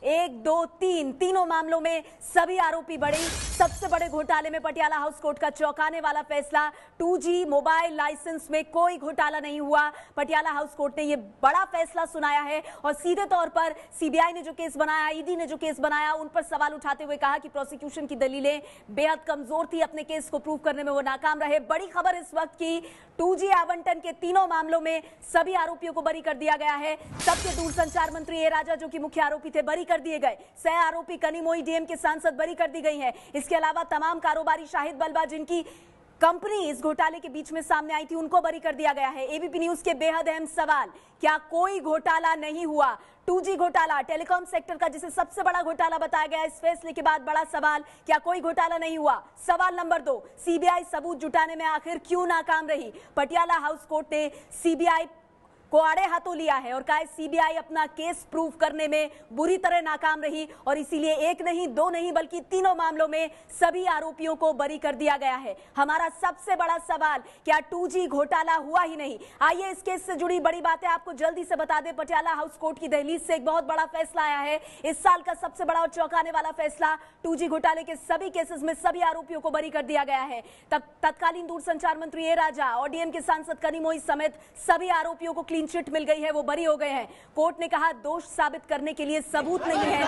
1, 2, 3 तीनों मामलों में सभी आरोपी बड़े। सबसे बड़े घोटाले में पटियाला हाउस कोर्ट का चौंकाने वाला फैसला, 2G मोबाइल लाइसेंस में कोई घोटाला नहीं हुआ। पटियाला हाउस कोर्ट ने यह बड़ा फैसला सुनाया है और सीधे तौर पर सीबीआई ने जो केस बनाया, ईडी ने जो केस बनाया, उन पर सवाल उठाते हुए कहा कि प्रोसिक्यूशन की दलीलें बेहद कमजोर थी, अपने केस को प्रूव करने में वो नाकाम रहे। बड़ी खबर इस वक्त की 2G आवंटन के तीनों मामलों में सभी आरोपियों को बरी कर दिया गया है। तब के दूरसंचार मंत्री ए राजा जो कि मुख्य आरोपी थे, बरी कर दिए गए। सह आरोपी कनिमोई डीएम के सांसद बरी कर दी गई है। इसके अलावा तमाम कारोबारी शाहिद बलबा जिनकी कंपनी इस घोटाले के बीच में सामने आई थी, उनको बरी कर दिया गया है। एबीपी न्यूज के बेहद अहम सवाल, क्या कोई घोटाला नहीं हुआ? 2G घोटाला, टेलीकॉम सेक्टर का जिसे सबसे बड़ा घोटाला बताया गया, इस फैसले के बाद बड़ा सवाल, क्या कोई घोटाला नहीं हुआ? सवाल नंबर 2, सीबीआई सबूत जुटाने में आखिर क्यों नाकाम रही? पटियाला हाउस कोर्ट ने सीबीआई को आड़े हाथों लिया है और कहा सीबीआई अपना केस प्रूव करने में बुरी तरह नाकाम रही और इसीलिए 1 नहीं 2 नहीं बल्कि तीनों मामलों में सभी आरोपियों को बरी कर दिया गया है। हमारा सबसे बड़ा सवाल, क्या 2G घोटाला हुआ ही नहीं? आइए इस केस से जुड़ी बड़ी बातें आपको जल्दी से बता दें। पटियाला हाउस कोर्ट की दहलीज से एक बहुत बड़ा फैसला आया है, इस साल का सबसे बड़ा और चौंकाने वाला फैसला। 2G घोटाले के सभी केसेस में सभी आरोपियों को बरी कर दिया गया है। तत्कालीन दूरसंचार मंत्री ए राजा और डीएम के सांसद कनिमोई समेत सभी आरोपियों को क्लीन चिट मिल गई है, वो बरी हो गए हैं। कोर्ट ने कहा दोष साबित करने के लिए सबूत नहीं है।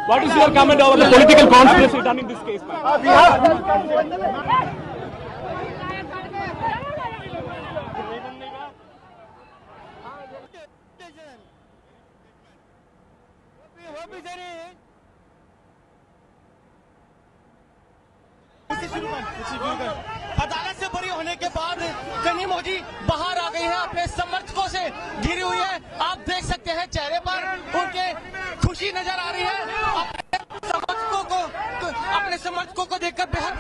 What is your comment over the political conspiracy done in this case? अदालत से बरी होने के बाद कनिमोई बाहर आ गई है, अपने समर्थकों से घिरी हुई है। आप देख सकते हैं चेहरे पर उनके खुशी नजर आ रही है। अपने समर्थकों को देखकर बेहद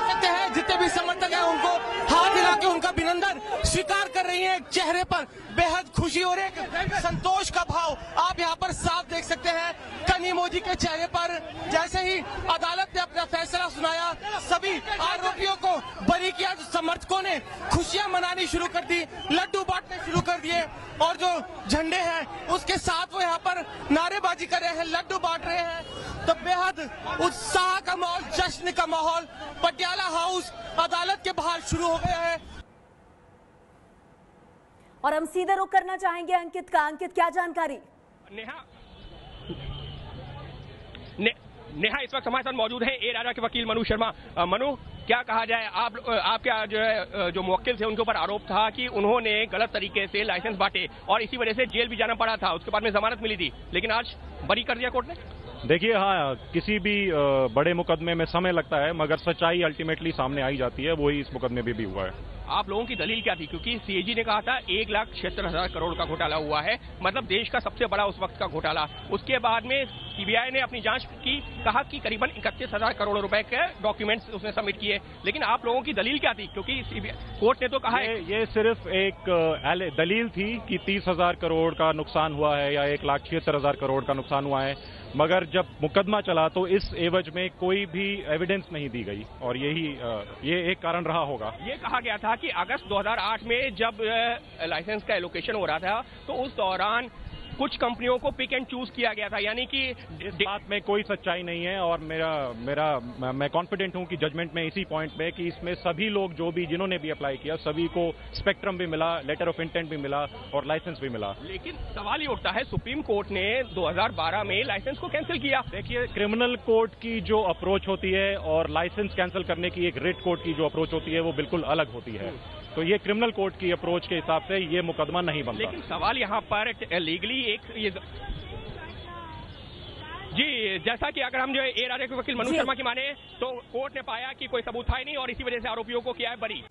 सकते हैं, जितने भी समर्थक हैं उनको हाथ हिला के उनका अभिनंदन स्वीकार कर रही है। चेहरे पर बेहद खुशी और एक संतोष का भाव आप यहाँ पर साफ देख सकते हैं कनिमोई के चेहरे पर। जैसे ही अदालत ने अपना फैसला सुनाया, सभी आरोपियों को बरी किया। समर्थकों ने खुशियां मनानी शुरू कर दी, लड्डू बांटने शुरू कर दिए और जो झंडे हैं उसके साथ वो यहाँ पर नारेबाजी कर रहे हैं, लड्डू बांट रहे हैं। तो बेहद उत्साह का माहौल, जश्न का माहौल पटियाला हाउस अदालत के बाहर शुरू हो गया है। और हम सीधे रुख करना चाहेंगे अंकित का। अंकित, क्या जानकारी? नेहा इस वक्त हमारे साथ मौजूद है ए राजा के वकील मनु शर्मा। मनु, क्या कहा जाए, आपके जो है जो मुवक्किल थे उनके ऊपर आरोप था कि उन्होंने गलत तरीके से लाइसेंस बांटे और इसी वजह से जेल भी जाना पड़ा था, उसके बाद में जमानत मिली थी, लेकिन आज बरी कर दिया कोर्ट ने। देखिए, हाँ, किसी भी बड़े मुकदमे में समय लगता है, मगर सच्चाई अल्टीमेटली सामने आई जाती है। वही इस मुकदमे में भी हुआ है। आप लोगों की दलील क्या थी? क्योंकि सीएजी ने कहा था 1,76,000 करोड़ का घोटाला हुआ है, मतलब देश का सबसे बड़ा उस वक्त का घोटाला। उसके बाद में सीबीआई ने अपनी जांच की, कहा कि करीबन 31,000 करोड़ रुपए के डॉक्यूमेंट्स उसने सबमिट किए, लेकिन आप लोगों की दलील क्या थी? क्योंकि कोर्ट ने तो कहा ये सिर्फ एक दलील थी कि 30,000 करोड़ का नुकसान हुआ है या 1,76,000 करोड़ का नुकसान हुआ है, मगर जब मुकदमा चला तो इस एवज में कोई भी एविडेंस नहीं दी गई और ये एक कारण रहा होगा। ये कहा गया था कि अगस्त 2008 में जब लाइसेंस का एलोकेशन हो रहा था तो उस दौरान कुछ कंपनियों को पिक एंड चूज किया गया था, यानी कि इस बात में कोई सच्चाई नहीं है। और मैं कॉन्फिडेंट हूं कि जजमेंट में इसी पॉइंट में कि इसमें सभी लोग जिन्होंने भी अप्लाई किया, सभी को स्पेक्ट्रम भी मिला, लेटर ऑफ इंटेंट भी मिला और लाइसेंस भी मिला। लेकिन सवाल ये उठता है, सुप्रीम कोर्ट ने 2012 में लाइसेंस को कैंसिल किया। देखिए, क्रिमिनल कोर्ट की जो अप्रोच होती है और लाइसेंस कैंसिल करने की एक रिट कोर्ट की जो अप्रोच होती है वो बिल्कुल अलग होती है। तो ये क्रिमिनल कोर्ट की अप्रोच के हिसाब से ये मुकदमा नहीं बनता। लेकिन सवाल यहाँ पर लीगली जी, जैसा कि अगर हम जो है ए राजा के वकील मनु शर्मा की माने तो कोर्ट ने पाया कि कोई सबूत था ही नहीं और इसी वजह से आरोपियों को किया है बरी।